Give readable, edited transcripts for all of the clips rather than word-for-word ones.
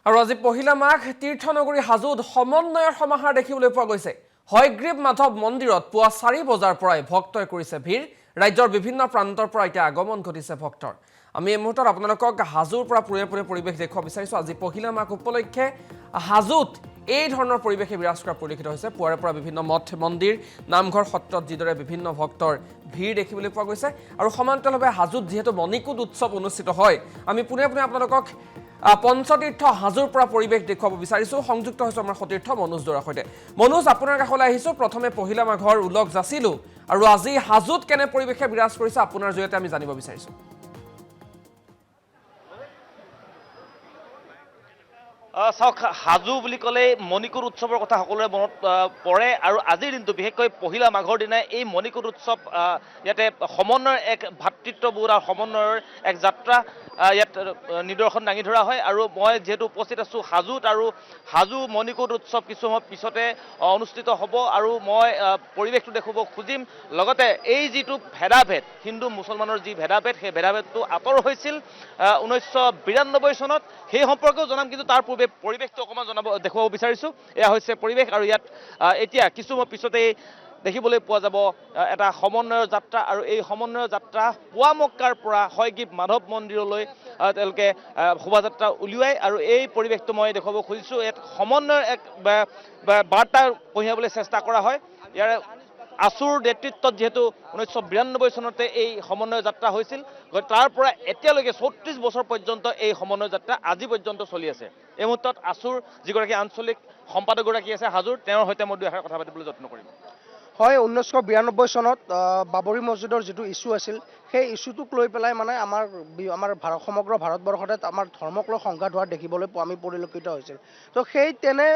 আৰু আজি পহিলা মাঘ তীৰ্থনগৰী হাজোত সমন্বয়ৰ সমাহাৰ দেখিবলৈ পোৱা গৈছে। হয়গ্ৰীব মাধৱ মন্দিৰত পুৱা 4 বজাৰ পৰাই ভক্তই কৰিছে ভিৰ। ৰাজ্যৰ বিভিন্ন প্ৰান্তৰ পৰা এতিয়া আগমন ঘটিছে ভক্তৰ। আমি এই মুহূৰ্তত আপোনালোকক হাজোৰ পৰা পুৰে পৰিৱেশ দেখুৱাব বিচাৰিছোঁ। আজি পহিলা মাঘ উপলক্ষে হাজোত এই ধৰণৰ পৰিৱেশে বিৰাজ কৰা পৰিলক্ষিত হৈছে। পুৱাৰে পৰা বিভিন্ন মঠ মন্দিৰ নামঘৰ সত্ৰত যিদৰে বিভিন্ন ভক্তৰ ভিৰ দেখিবলৈ পোৱা গৈছে। আৰু সমান্তৰালভাৱে হাজোত যিহেতু মণিকূট উৎসৱ অনুষ্ঠিত হয়, আমি পোনে আপোনালোকক পঞ্চতীৰ্থ হাজোৰ পৰা পৰিৱেশ দেখুৱাব বিচাৰিছোঁ। সংযুক্ত হৈছোঁ আমাৰ সতীৰ্থ মনোজ দৰাৰ সৈতে। মনোজ, আপোনাৰ কাষলৈ আহিছোঁ। প্ৰথমে পহিলা মাঘৰ উলগ যাচিলোঁ আৰু আজি হাজোত কেনে পৰিৱেশে বিৰাজ কৰিছে আপোনাৰ জৰিয়তে আমি জানিব বিচাৰিছোঁ। চাওক, হাজো বুলি ক'লে মণিকূট উৎসৱৰ কথা সকলোৰে মনত পৰে আৰু আজিৰ দিনটো বিশেষকৈ পহিলা মাঘৰ দিনাই এই মণিকূট উৎসৱ ইয়াতে সমন্বয়ৰ এক ভাতৃত্ববোধ আৰু সমন্বয়ৰ এক যাত্ৰা ইয়াত নিদৰ্শন দাঙি ধৰা হয়। আৰু মই যিহেতু উপস্থিত আছোঁ হাজোত, আৰু হাজো মণিকূট উৎসৱ কিছু সময় পিছতে অনুষ্ঠিত হ'ব আৰু মই পৰিৱেশটো দেখুৱাব খুজিম। লগতে এই যিটো ভেদাভেদ, হিন্দু মুছলমানৰ যি ভেদাভেদ, সেই ভেদাভেদটো আঁতৰ হৈছিল 1992 চনত, সেই সম্পৰ্কেও জনাম। কিন্তু তাৰ পূৰ্বে পৰিৱেশটো অকণমান দেখুৱাব বিচাৰিছোঁ। এয়া হৈছে পৰিৱেশ, আৰু ইয়াত এতিয়া কিছু সময় পিছতেই দেখিবলৈ পোৱা যাব এটা সমন্বয়ৰ যাত্ৰা। আৰু এই সমন্বয়ৰ যাত্ৰা পুৱামক্কাৰ পৰা হয়গ্ৰীব মাধৱ মন্দিৰলৈ তেওঁলোকে শোভাযাত্ৰা উলিয়াই, আৰু এই পৰিৱেশটো মই দেখুৱাব খুজিছোঁ। ইয়াত সমন্বয়ৰ এক বাৰ্তা কঢ়িয়াবলৈ চেষ্টা কৰা হয়। ইয়াৰে আছুৰ নেতৃত্বত যিহেতু 1992 চনতে এই সমন্বয় যাত্ৰা হৈছিল, তাৰ পৰা এতিয়ালৈকে 34 বছৰ পৰ্যন্ত এই সমন্বয় যাত্ৰা আজি পৰ্যন্ত চলি আছে। এই মুহূৰ্তত আছুৰ যিগৰাকী আঞ্চলিক সম্পাদকগৰাকী আছে হাজোৰ, তেওঁৰ সৈতে মই দুই এষাৰ কথা পাতিবলৈ যত্ন কৰিম। হয়, 1992 চনত বাবৰি মছজিদৰ যিটো ইছ্যু আছিল, সেই ইছ্যুটোক লৈ পেলাই মানে আমাৰ সমগ্ৰ ভাৰতবৰ্ষতে আমাৰ ধৰ্মক লৈ সংঘাত হোৱা দেখিবলৈ আমি পৰিলক্ষিত হৈছিল। তো সেই তেনে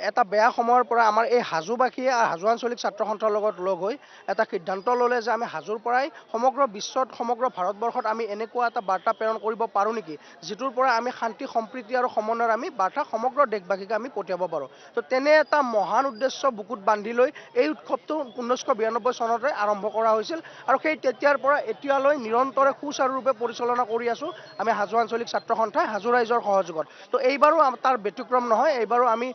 এটা বেয়া সময়ৰ পৰা আমাৰ এই হাজোবাসীয়ে হাজো আঞ্চলিক ছাত্ৰ সন্থাৰ লগত লগ হৈ এটা সিদ্ধান্ত ল'লে যে আমি হাজোৰ পৰাই সমগ্ৰ বিশ্বত, সমগ্ৰ ভাৰতবৰ্ষত আমি এনেকুৱা এটা বাৰ্তা প্ৰেৰণ কৰিব পাৰোঁ নেকি, যিটোৰ পৰা আমি শান্তি সম্প্ৰীতি আৰু সমন্বয়ৰ আমি বাৰ্তা সমগ্ৰ দেশবাসীকে আমি পঠিয়াব পাৰোঁ। তো তেনে এটা মহান উদ্দেশ্য বুকুত বান্ধি লৈ এই উৎসৱটো 1992 চনতে আৰম্ভ কৰা হৈছিল, আৰু সেই তেতিয়াৰ পৰা এতিয়ালৈ নিৰন্তৰে সুচাৰুৰূপে পৰিচালনা কৰি আছোঁ আমি হাজো আঞ্চলিক ছাত্ৰ সন্থাই হাজো ৰাইজৰ সহযোগত। তো এইবাৰো তাৰ ব্যতিক্ৰম নহয়। এইবাৰো আমি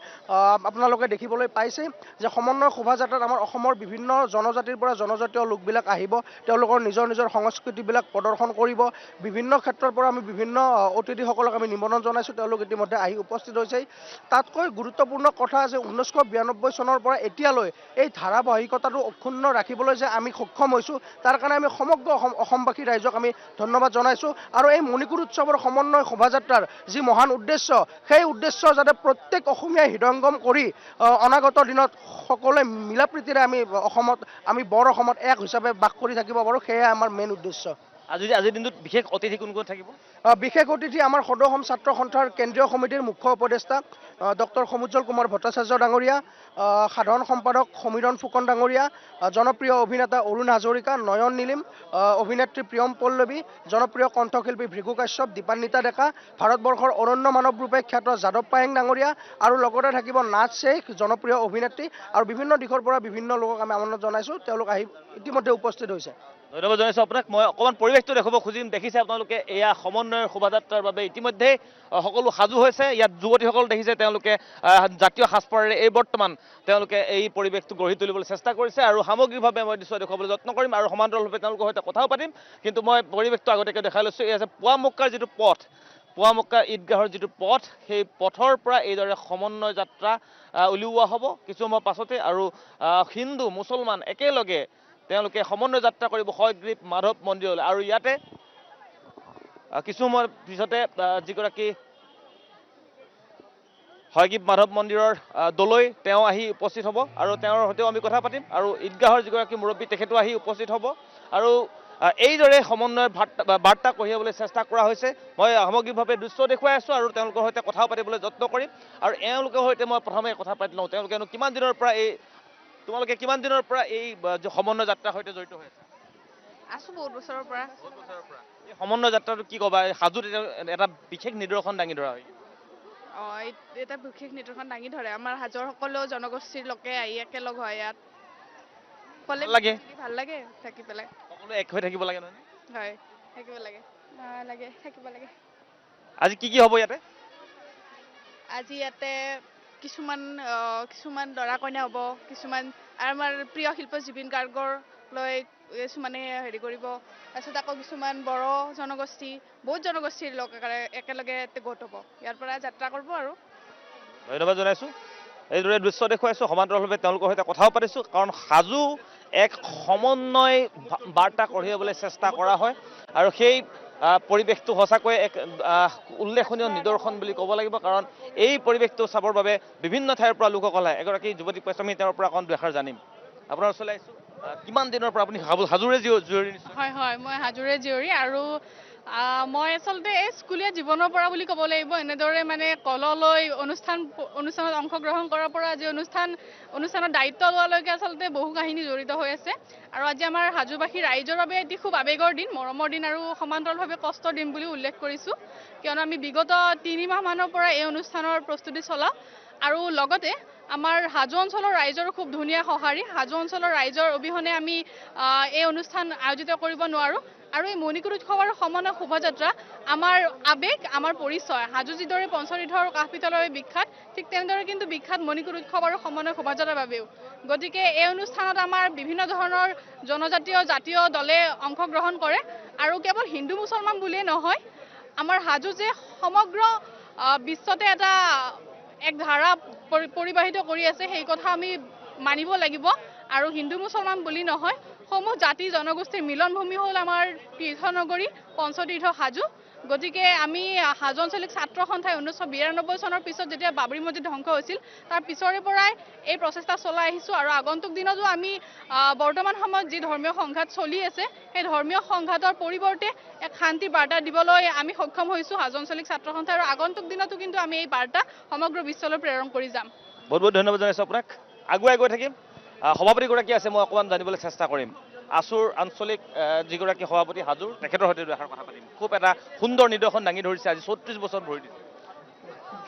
আপোনালোকে দেখিবলৈ পাইছেই যে সমন্বয় শোভাযাত্ৰাত আমাৰ অসমৰ বিভিন্ন জনজাতিৰ পৰা জনজাতীয় লোকবিলাক আহিব, তেওঁলোকৰ নিজৰ সংস্কৃতিবিলাক প্ৰদৰ্শন কৰিব। বিভিন্ন ক্ষেত্ৰৰ পৰা আমি বিভিন্ন অতিথিসকলক আমি নিমন্ত্ৰণ জনাইছোঁ, তেওঁলোক ইতিমধ্যে আহি উপস্থিত হৈছেই। তাতকৈ গুৰুত্বপূৰ্ণ কথা যে 1992 চনৰ পৰা এতিয়ালৈ এই ধাৰাবাহিকতাটো অক্ষুণ্ণ ৰাখিবলৈ যে আমি সক্ষম হৈছোঁ, তাৰ কাৰণে আমি সমগ্ৰ অসমবাসী ৰাইজক আমি ধন্যবাদ জনাইছোঁ। আৰু এই মণিকূট উৎসৱৰ সমন্বয় শোভাযাত্ৰাৰ যি মহান উদ্দেশ্য, সেই উদ্দেশ্য যাতে প্ৰত্যেক অসমীয়াই হৃদয়ংগম কৰি অনাগত দিনত সকলোৱে মিলাপ্ৰীতিৰে আমি বৰ অসমত এক হিচাপে বাস কৰি থাকিব পাৰোঁ, সেয়াই আমাৰ মেইন উদ্দেশ্য। আজিৰ দিনটোত বিশেষ অতিথি কোন থাকিব? বিশেষ অতিথি আমাৰ সদৌ অসম ছাত্ৰ সন্থাৰ কেন্দ্ৰীয় সমিতিৰ মুখ্য উপদেষ্টা ডক্টৰ সমুজ্জ্বল কুমাৰ ভট্টাচাৰ্য ডাঙৰীয়া, সাধাৰণ সম্পাদক সমীৰণ ফুকন ডাঙৰীয়া, জনপ্ৰিয় অভিনেতা অৰুণ হাজৰিকা, নয়ন নীলিম, অভিনেত্ৰী প্ৰিয়ম পল্লৱী, জনপ্ৰিয় কণ্ঠশিল্পী ভৃগু কাশ্যপ, দীপান্বিতা ডেকা, ভাৰতবৰ্ষৰ অনন্য মানৱ ৰূপে খ্যাত যাদৱ পায়েং ডাঙৰীয়া, আৰু লগতে থাকিব নাজ শ্বেইখ, জনপ্ৰিয় অভিনেত্ৰী, আৰু বিভিন্ন দিশৰ পৰা বিভিন্ন লোকক আমি আমন্ত্ৰণ জনাইছোঁ। তেওঁলোক আহি ইতিমধ্যে উপস্থিত হৈছে। ধন্যবাদ জনাইছোঁ আপোনাক। মই অকণমান পৰিৱেশটো দেখুৱাব খুজিম। দেখিছে আপোনালোকে, এয়া সমন্বয়ৰ শোভাযাত্ৰাৰ বাবে ইতিমধ্যেই সকলো সাজু হৈছে। ইয়াত যুৱতীসকল দেখিছে, তেওঁলোকে জাতীয় সাজপাৰেৰে বৰ্তমান তেওঁলোকে এই পৰিৱেশটো গঢ়ি তুলিবলৈ চেষ্টা কৰিছে, আৰু সামগ্ৰিকভাৱে মই দৃশ্য দেখুৱাবলৈ যত্ন কৰিম আৰু সমান্তৰালভাৱে তেওঁলোকৰ সৈতে কথাও পাতিম। কিন্তু মই পৰিৱেশটো আগতীয়াকৈ দেখাই লৈছোঁ। এই আছে পুৱামক্কাৰ যিটো পথ, পুৱামক্কা ঈদগাহৰ যিটো পথ, সেই পথৰ পৰা এইদৰে সমন্বয় যাত্ৰা উলিওৱা হ'ব কিছু সময় পাছতে। আৰু হিন্দু মুছলমান একেলগে তেওঁলোকে সমন্বয় যাত্ৰা কৰিব হয়গ্ৰীব মাধৱ মন্দিৰলৈ। আৰু ইয়াতে কিছু সময়ৰ পিছতে যিগৰাকী হয়গ্ৰীব মাধৱ মন্দিৰৰ দলৈ তেওঁ আহি উপস্থিত হ'ব, আৰু তেওঁৰ সৈতেও আমি কথা পাতিম। আৰু ঈদগাহৰ যিগৰাকী মুৰব্বী, তেখেতো আহি উপস্থিত হ'ব। আৰু এইদৰে সমন্বয়ৰ বাৰ্তা কঢ়িয়াবলৈ চেষ্টা কৰা হৈছে। মই সামগ্ৰিকভাৱে দৃশ্য দেখুৱাই আছোঁ আৰু তেওঁলোকৰ সৈতে কথাও পাতিবলৈ যত্ন কৰিম। আৰু এওঁলোকৰ সৈতে মই প্ৰথমে কথা পাতি লওঁ, তেওঁলোকেনো তোমালোকে কিমান দিনৰ পৰা এই সমন্বয় যাত্ৰাৰ সৈতে জড়িত হৈ আছে? আছোঁ বহুত বছৰৰ পৰা। এই সমন্বয় যাত্ৰাটো কি ক'বা? হাজোত এটা বিশেষ নিদৰ্শন দাঙি ধৰা হয়। এটা বিশেষ নিদৰ্শন দাঙি ধৰে। আমাৰ হাজোৰ সকলো জনগোষ্ঠীৰ লোকে আহি একেলগ হয় ইয়াত। ভাল লাগে, ভাল লাগে থাকি পেলাই। সকলো এক হৈ থাকিব লাগে, নহয়? হয়, থাকিব লাগে, থাকিব লাগে। আজি কি হ'ব ইয়াতে? আজি ইয়াতে কিছুমান দৰা কইনা হ'ব, কিছুমান আৰু আমাৰ প্ৰিয় শিল্পী জুবিন গাৰ্গৰ লৈ কিছুমানে হেৰি কৰিব, তাৰপিছত আকৌ কিছুমান বড়ো জনগোষ্ঠী, বহুত জনগোষ্ঠীৰ লোক একেলগে ইয়াতে গোট হ'ব, ইয়াৰ পৰা যাত্ৰা কৰিব আৰু। ধন্যবাদ জনাইছোঁ। এইদৰে দৃশ্য দেখুৱাইছোঁ, সমান্তৰালভাৱে তেওঁলোকৰ সৈতে কথাও পাতিছোঁ, কাৰণ সাজু এক সমন্বয় বাৰ্তা কঢ়িয়াবলৈ চেষ্টা কৰা হয় আৰু সেই পৰিৱেশটো সঁচাকৈ এক উল্লেখনীয় নিদৰ্শন বুলি ক'ব লাগিব, কাৰণ এই পৰিৱেশটো চাবৰ বাবে বিভিন্ন ঠাইৰ পৰা লোকসকল আহে। এগৰাকী যুৱতীক পাইছোঁ, আমি তেওঁৰ পৰা অকণ দুআষাৰ জানিম। আপোনাৰ ওচৰলৈ আহিছোঁ, কিমান দিনৰ পৰা আপুনি হাজোৰে জীয়ৰী নিশ্চয়? হয়, মই হাজোৰে জীয়ৰী আৰু মই আচলতে এই স্কুলীয়া জীৱনৰ পৰা বুলি ক'ব লাগিব, এনেদৰে মানে কললৈ অনুষ্ঠানত অংশগ্ৰহণ কৰাৰ পৰা আজি অনুষ্ঠানৰ দায়িত্ব লোৱালৈকে আচলতে বহু কাহিনী জড়িত হৈ আছে। আৰু আজি আমাৰ হাজোবাসী ৰাইজৰ বাবে এটি খুব আৱেগৰ দিন, মৰমৰ দিন আৰু সমান্তৰালভাৱে কষ্টৰ দিন বুলি উল্লেখ কৰিছোঁ, কিয়নো আমি বিগত 3 মাহমানৰ পৰা এই অনুষ্ঠানৰ প্ৰস্তুতি চলাওঁ আৰু লগতে আমাৰ হাজো অঞ্চলৰ ৰাইজৰ খুব ধুনীয়া সঁহাৰি। হাজো অঞ্চলৰ ৰাইজৰ অবিহনে আমি এই অনুষ্ঠান আয়োজিত কৰিব নোৱাৰোঁ আৰু এই মণিকুট উৎসৱ আৰু সমন্বয় শোভাযাত্ৰা আমাৰ আৱেগ, আমাৰ পৰিচয়। হাজো যিদৰে পঞ্চতীৰ্থ আৰু কাঁহ পিতলৰ বাবে বিখ্যাত, ঠিক তেনেদৰে কিন্তু বিখ্যাত মণিকুট উৎসৱ আৰু সমন্বয় শোভাযাত্ৰাৰ বাবেও। গতিকে এই অনুষ্ঠানত আমাৰ বিভিন্ন ধৰণৰ জাতীয় দলে অংশগ্ৰহণ কৰে আৰু কেৱল হিন্দু মুছলমান বুলিয়ে নহয়, আমাৰ হাজো যে সমগ্ৰ বিশ্বতে এক ধাৰা পৰিবাহিত কৰি আছে, সেই কথা আমি মানিব লাগিব। আৰু হিন্দু মুছলমান বুলি নহয়, সমূহ জাতি জনগোষ্ঠীৰ মিলনভূমি হ'ল আমাৰ তীৰ্থনগৰী পঞ্চতীৰ্থ হাজো। গতিকে আমি হাজো আঞ্চলিক ছাত্ৰ সন্থাই 1992 চনৰ পিছত যেতিয়া বাবৰি মছজিদ ধ্বংস হৈছিল, তাৰ পিছৰে পৰাই এই প্ৰচেষ্টা চলাই আহিছোঁ আৰু আগন্তুক দিনতো আমি বৰ্তমান সময়ত যি ধৰ্মীয় সংঘাত চলি আছে, সেই ধৰ্মীয় সংঘাতৰ পৰিৱৰ্তে এক শান্তি বাৰ্তা দিবলৈ আমি সক্ষম হৈছোঁ হাজো আঞ্চলিক ছাত্ৰ সন্থাই, আৰু আগন্তুক দিনতো কিন্তু আমি এই বাৰ্তা সমগ্ৰ বিশ্বলৈ প্ৰেৰণ কৰি যাম। বহুত বহুত ধন্যবাদ জনাইছোঁ আপোনাক। আগুৱাই গৈ থাকিম। সভাপতিগৰাকী আছে, মই অকণমান জানিবলৈ চেষ্টা কৰিম। আছুৰ আঞ্চলিক যিগৰাকী সভাপতি হাজোৰ, তেখেতৰ সৈতে দুআষাৰ কথা পাতিম। খুব এটা সুন্দৰ নিদৰ্শন দাঙি ধৰিছে, আজি 34 বছৰ ভৰি দিছে।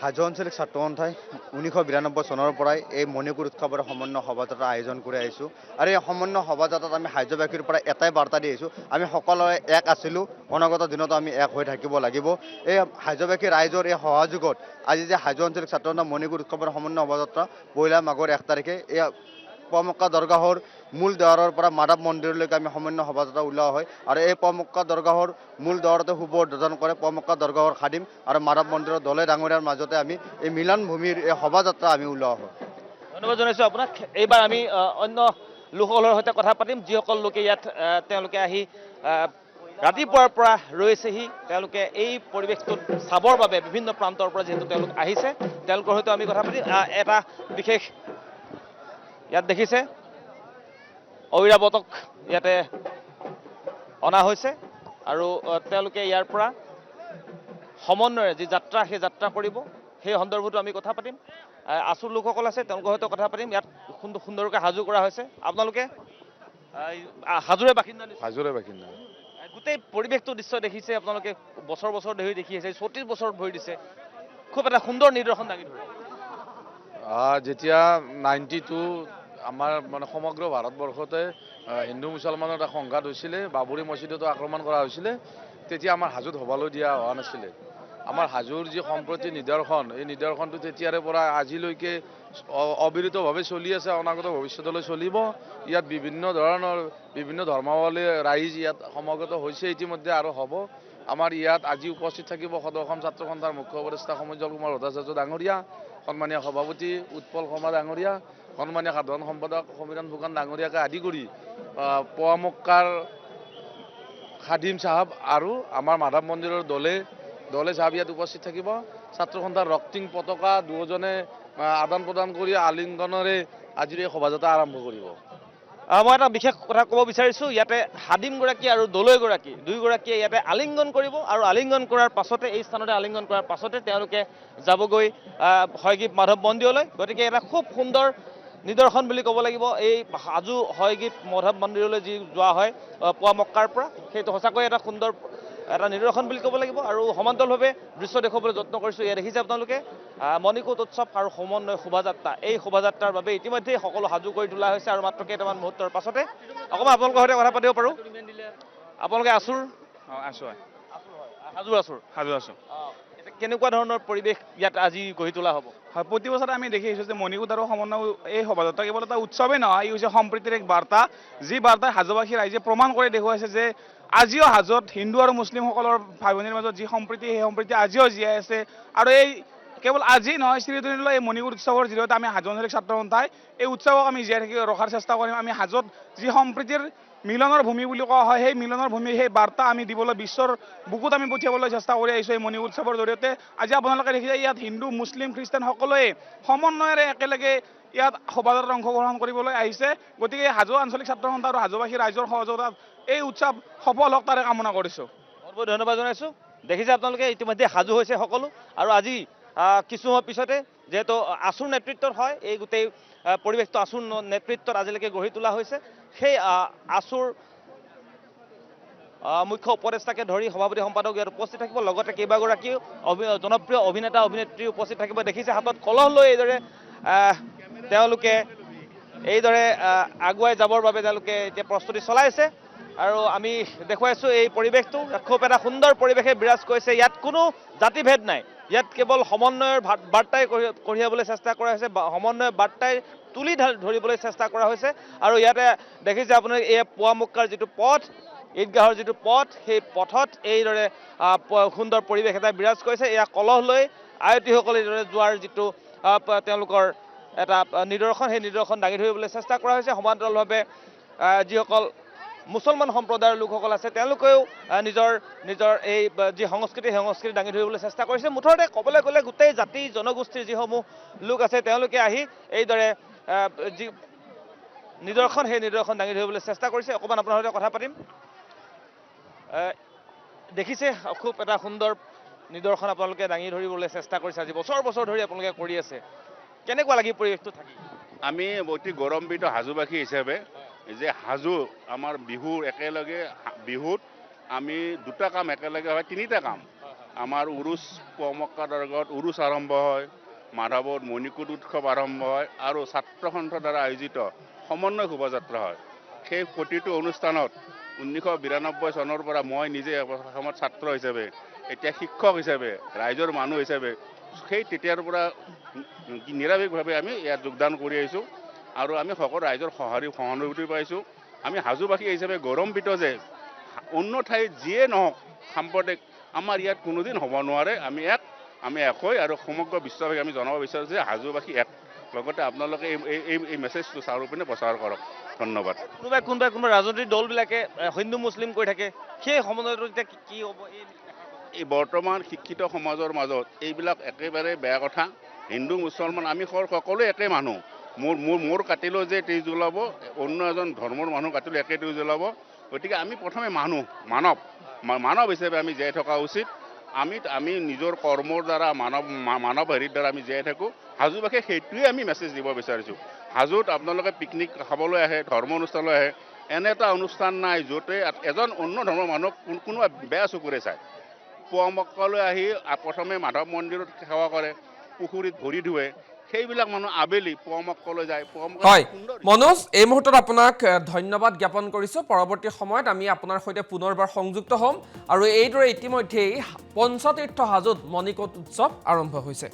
হাজো আঞ্চলিক ছাত্ৰ সন্থাই 1992 চনৰ পৰাই এই মণিকুট উৎসৱৰ সমন্বয় শোভাযাত্ৰা আয়োজন কৰি আহিছোঁ আৰু এই সমন্বয় শোভাযাত্ৰাত আমি হাজোবাসীৰ পৰা এটাই বাৰ্তা দি আহিছোঁ, আমি সকলোৱে এক আছিলোঁ, অনাগত দিনতো আমি এক হৈ থাকিব লাগিব। এই হাজোবাসী ৰাইজৰ এই সহযোগত আজি যে হাজো আঞ্চলিক ছাত্ৰ সন্থা মণিকুট উৎসৱৰ সমন্বয় শোভাযাত্ৰা 1 মাঘৰ 1 তাৰিখে এই পুৱামক্কা দৰগাহৰ মূল দ্বাৰৰ পৰা মাধৱ মন্দিৰলৈকে আমি সমন্বয় শোভাযাত্ৰা ওলোৱা হয় আৰু এই পুৱামক্কা দৰগাহৰ মূল দ্বাৰতে শুভ উদ্বোধন কৰে পুৱামক্কা দৰগাহৰ খাদিম আৰু মাধৱ মন্দিৰৰ দলে ডাঙৰীয়াৰ মাজতে আমি এই মিলন ভূমিৰ এই শোভাযাত্ৰা আমি ওলোৱা হয়। ধন্যবাদ জনাইছোঁ আপোনাক। এইবাৰ আমি অন্য লোকসকলৰ সৈতে কথা পাতিম, যিসকল লোকে ইয়াত তেওঁলোকে আহি ৰাতিপুৱাৰ পৰা ৰৈছেহি, তেওঁলোকে এই পৰিৱেশটোত চাবৰ বাবে বিভিন্ন প্ৰান্তৰ পৰা যিহেতু তেওঁলোক আহিছে, তেওঁলোকৰ সৈতে আমি কথা পাতিম। এটা বিশেষ ইয়াত দেখিছে ঐৰাবতক ইয়াতে অনা হৈছে আৰু তেওঁলোকে ইয়াৰ পৰা সমন্বয়েৰে যি যাত্ৰা, সেই যাত্ৰা কৰিব, সেই সন্দৰ্ভতো আমি কথা পাতিম। আছুৰ লোকসকল আছে, তেওঁলোকৰ সৈতে কথা পাতিম। ইয়াত সুন্দৰকৈ সাজু কৰা হৈছে। আপোনালোকে হাজোৰে বাসিন্দা? হাজোৰে বাসিন্দা। গোটেই পৰিৱেশটো দৃশ্য দেখিছে আপোনালোকে, বছৰ ধৰি দেখি আছে, 34 বছৰত ভৰি দিছে, খুব এটা সুন্দৰ নিদৰ্শন দাঙি ধৰে। যেতিয়া 92 আমাৰ মানে সমগ্ৰ ভাৰতবৰ্ষতে হিন্দু মুছলমানৰ এটা সংঘাত হৈছিলে, বাবৰি মছজিদতো আক্ৰমণ কৰা হৈছিলে, তেতিয়া আমাৰ হাজোত হ'বলৈ দিয়া হোৱা নাছিলে। আমাৰ হাজোৰ যি সম্প্ৰতি নিদৰ্শন, এই নিদৰ্শনটো তেতিয়াৰে পৰা আজিলৈকে অবিৰতভাৱে চলি আছে, অনাগত ভৱিষ্যতলৈ চলিব। ইয়াত বিভিন্ন ধৰ্মাৱলী ৰাইজ ইয়াত সমাগত হৈছে ইতিমধ্যে আৰু হ'ব। আমাৰ ইয়াত আজি উপস্থিত থাকিব সদৌ অসম ছাত্ৰ সন্থাৰ মুখ্য উপদেষ্টা সমুজ্জ্বল কুমাৰ ভট্টাচাৰ্য ডাঙৰীয়া, সন্মানীয় সভাপতি উৎপল শৰ্মা ডাঙৰীয়া, সন্মানীয় সাধাৰণ সম্পাদক সমীৰণ ফুকন ডাঙৰীয়াকে আদি কৰি পুৱামক্কাৰ খাদিম চাহাব আৰু আমাৰ মাধৱ মন্দিৰৰ দলে চাহাব ইয়াত উপস্থিত থাকিব। ছাত্ৰ সন্থাৰ ৰক্তিং পতাকা দুয়োজনে আদান প্ৰদান কৰি আলিংগনেৰে আজিৰ এই শোভাযাত্ৰা আৰম্ভ কৰিব। মই এটা বিশেষ কথা ক'ব বিচাৰিছোঁ, ইয়াতে হাদিমগৰাকী আৰু দলৈগৰাকী দুয়োগৰাকীয়ে ইয়াতে আলিংগন কৰিব আৰু আলিংগন কৰাৰ পাছতে, এই স্থানতে আলিংগন কৰাৰ পাছতে তেওঁলোকে যাবগৈ হয়গ্ৰীৱ মাধৱ মন্দিৰলৈ। গতিকে এটা খুব সুন্দৰ নিদৰ্শন বুলি ক'ব লাগিব এই হাজো হয়গ্ৰীৱ মাধৱ মন্দিৰলৈ যি যোৱা হয় পুৱামক্কাৰ পৰা, সেইটো সঁচাকৈ এটা সুন্দৰ এটা নিদৰ্শন বুলি ক'ব লাগিব। আৰু সমান্তৰালভাৱে দৃশ্য দেখুৱাবলৈ যত্ন কৰিছোঁ। ইয়াত দেখিছে আপোনালোকে মণিকুট উৎসৱ আৰু সমন্বয় শোভাযাত্ৰা, এই শোভাযাত্ৰাৰ বাবে ইতিমধ্যেই সকলো সাজু কৰি তোলা হৈছে আৰু মাত্ৰ কেইটামান মুহূৰ্তৰ পাছতে অকণমান আপোনালোকৰ সৈতে কথা পাতিব পাৰোঁ। আপোনালোকে আছুৰ? আছোঁ। হাজোৰ আছুৰ? হাজো আছোঁ। এতিয়া কেনেকুৱা ধৰণৰ পৰিৱেশ ইয়াত আজি গঢ়ি তোলা হ'ব? হয়, প্ৰতি বছৰে আমি দেখি আহিছোঁ যে মণিকূট আৰু সমন্বয় এই শোভাযাত্ৰা কেৱল এটা উৎসৱেই নহয়, ই হৈছে সম্প্ৰীতিৰ এক বাৰ্তা, যি বাৰ্তাই হাজোবাসী ৰাইজে প্ৰমাণ কৰি দেখুৱাইছে যে আজিও হাজোত হিন্দু আৰু মুছলিমসকলৰ ভাই ভনীৰ মাজত যি সম্প্ৰীতি, সেই সম্প্ৰীতি আজিও জীয়াই আছে। আৰু এই কেৱল আজি নহয়, চিৰদিনলৈ এই মণিকূট উৎসৱৰ জৰিয়তে আমি হাজো আঞ্চলিক ছাত্ৰ সন্থাই এই উৎসৱক আমি জীয়াই ৰখাৰ চেষ্টা কৰিম। আমি হাজোত যি সম্প্ৰীতিৰ মিলনৰ ভূমি বুলি কোৱা হয়, সেই মিলনৰ ভূমি, সেই বাৰ্তা আমি দিবলৈ বিশ্বৰ বুকুত আমি পঠিয়াবলৈ চেষ্টা কৰি আহিছোঁ এই মণিকূট উৎসৱৰ জৰিয়তে। আজি আপোনালোকে দেখিছে ইয়াত হিন্দু, মুছলিম, খ্ৰীষ্টান সকলোৱে সমন্বয়েৰে একেলগে ইয়াত শোভাযাত্ৰাত অংশগ্ৰহণ কৰিবলৈ আহিছে। গতিকে হাজো আঞ্চলিক ছাত্ৰ সন্থা আৰু হাজোবাসী ৰাইজৰ সহযোগিতাত এই উৎসৱ সফল হওক তাৰে কামনা কৰিছোঁ। বহুত বহুত ধন্যবাদ জনাইছোঁ। দেখিছে আপোনালোকে ইতিমধ্যে সাজু হৈছে সকলো, আৰু আজি কিছু সময় পিছতে যিহেতু আছুৰ নেতৃত্বত হয়, এই গোটেই পৰিৱেশটো আছুৰ নেতৃত্বত আজিলৈকে গঢ়ি তোলা হৈছে। সেই আছুৰ মুখ্য উপদেষ্টাকে ধৰি সভাপতি সম্পাদক ইয়াত উপস্থিত থাকিব, লগতে কেইবাগৰাকীও জনপ্ৰিয় অভিনেতা অভিনেত্ৰী উপস্থিত থাকিব। দেখিছে হাতত কলহ লৈ এইদৰে তেওঁলোকে আগুৱাই যাবৰ বাবে তেওঁলোকে এতিয়া প্ৰস্তুতি চলাইছে। আৰু আমি দেখুৱাইছোঁ এই পৰিৱেশটো খুব এটা সুন্দৰ পৰিৱেশে বিৰাজ কৰিছে। ইয়াত কোনো জাতিভেদ নাই, ইয়াত কেৱল সমন্বয়ৰ বাৰ্তাই কঢ়িয়াবলৈ চেষ্টা কৰা হৈছে, সমন্বয়ৰ বাৰ্তাই তুলি ধৰিবলৈ চেষ্টা কৰা হৈছে। আৰু ইয়াতে দেখিছে আপোনাৰ এই পুৱামুক্কাৰ যিটো পথ, ঈদগাহৰ যিটো পথ, সেই পথত এইদৰে সুন্দৰ পৰিৱেশ এটা বিৰাজ কৰিছে। এয়া কলহ লৈ আয়তীসকলে এইদৰে যোৱাৰ যিটো তেওঁলোকৰ এটা নিদৰ্শন, সেই নিদৰ্শন দাঙি ধৰিবলৈ চেষ্টা কৰা হৈছে। সমান্তৰালভাৱে যিসকল মুছলমান সম্প্ৰদায়ৰ লোকসকল আছে তেওঁলোকেও নিজৰ এই যি সংস্কৃতি, সেই সংস্কৃতি দাঙি ধৰিবলৈ চেষ্টা কৰিছে। মুঠতে ক'বলৈ গ'লে গোটেই জাতি জনগোষ্ঠীৰ যিসমূহ লোক আছে তেওঁলোকে আহি এইদৰে যি নিদৰ্শন, সেই নিদৰ্শন দাঙি ধৰিবলৈ চেষ্টা কৰিছে। অকণমান আপোনাৰ সৈতে কথা পাতিম। দেখিছে খুব এটা সুন্দৰ নিদৰ্শন আপোনালোকে দাঙি ধৰিবলৈ চেষ্টা কৰিছে, আজি বছৰ বছৰ ধৰি আপোনালোকে কৰি আছে। কেনেকুৱা লাগি পৰিৱেশটো থাকি? আমি অতি গৌৰৱান্বিত হাজোবাসী হিচাপে যে হাজো আমাৰ বিহুৰ একেলগে, বিহুত আমি দুটা কাম একেলগে হয়, তিনিটা কাম। আমাৰ উৰুচ পুৱামক্কা দৰগাহত উৰুচ আৰম্ভ হয়, মাধৱত মণিকূট উৎসৱ আৰম্ভ হয়, আৰু ছাত্ৰ সন্থাৰ দ্বাৰা আয়োজিত সমন্বয় শোভাযাত্ৰা হয়। সেই প্ৰতিটো অনুষ্ঠানত 1992 চনৰ পৰা মই নিজে অসমত ছাত্ৰ হিচাপে, এতিয়া শিক্ষক হিচাপে, ৰাইজৰ মানুহ হিচাপে সেই তেতিয়াৰ পৰা নিৰামিষভাৱে আমি ইয়াত যোগদান কৰি আহিছোঁ। আৰু আমি সকলো ৰাইজৰ সহানুভূতি পাইছোঁ। আমি হাজোবাসী হিচাপে গৌৰৱান্বিত যে অন্য ঠাইত যিয়ে নহওক সাম্প্ৰদায়িক আমাৰ ইয়াত কোনোদিন হ'ব নোৱাৰে। আমি এক হৈ, আৰু সমগ্ৰ বিশ্ববাসীক আমি জনাব বিচাৰোঁ যে হাজোবাসী এক। লগতে আপোনালোকে এই মেছেজটো চাৰিওপিনে প্ৰচাৰ কৰক। ধন্যবাদ। কোনোবাই ৰাজনৈতিক দলবিলাকে হিন্দু মুছলিম কৈ থাকে, সেই সমন্বয়টো এতিয়া কি হ'ব? এই বৰ্তমান শিক্ষিত সমাজৰ মাজত এইবিলাক একেবাৰে বেয়া কথা। হিন্দু মুছলমান আমি সকলোৱে একে মানুহ। মোৰ কাটিলেও যে তেজ জ্বলাব, অন্য এজন ধৰ্মৰ মানুহ কাটিলেও একে তেজ জ্বলাব। গতিকে আমি প্ৰথমে মানৱ হিচাপে আমি জীয়াই থকা উচিত। আমি নিজৰ কৰ্মৰ দ্বাৰা মানৱ হেৰিৰ দ্বাৰা আমি জীয়াই থাকোঁ। হাজোবাসীয়ে সেইটোৱে আমি মেছেজ দিব বিচাৰিছোঁ। হাজোত আপোনালোকে পিকনিক খাবলৈ আহে, ধৰ্ম অনুষ্ঠানলৈ আহে, এনে এটা অনুষ্ঠান নাই য'তে এজন অন্য ধৰ্মৰ মানুহক কোনোবা বেয়া চকুৰে চায়। পুৱামক্কালৈ আহি প্ৰথমে মাধৱ মন্দিৰত সেৱা কৰে, পুখুৰীত ভৰি ধুৱে, সেইবিলাক মানুহ আবেলি পুৱামক্কালৈ যায়। হয় মনোজ, এই মুহূৰ্তত আপোনাক ধন্যবাদ জ্ঞাপন কৰিছোঁ। পৰৱৰ্তী সময়ত আমি আপোনাৰ সৈতে পুনৰবাৰ সংযুক্ত হ'ম। আৰু এইদৰে ইতিমধ্যেই পঞ্চতীৰ্থ হাজোত মণিকূট উৎসৱ আৰম্ভ হৈছে।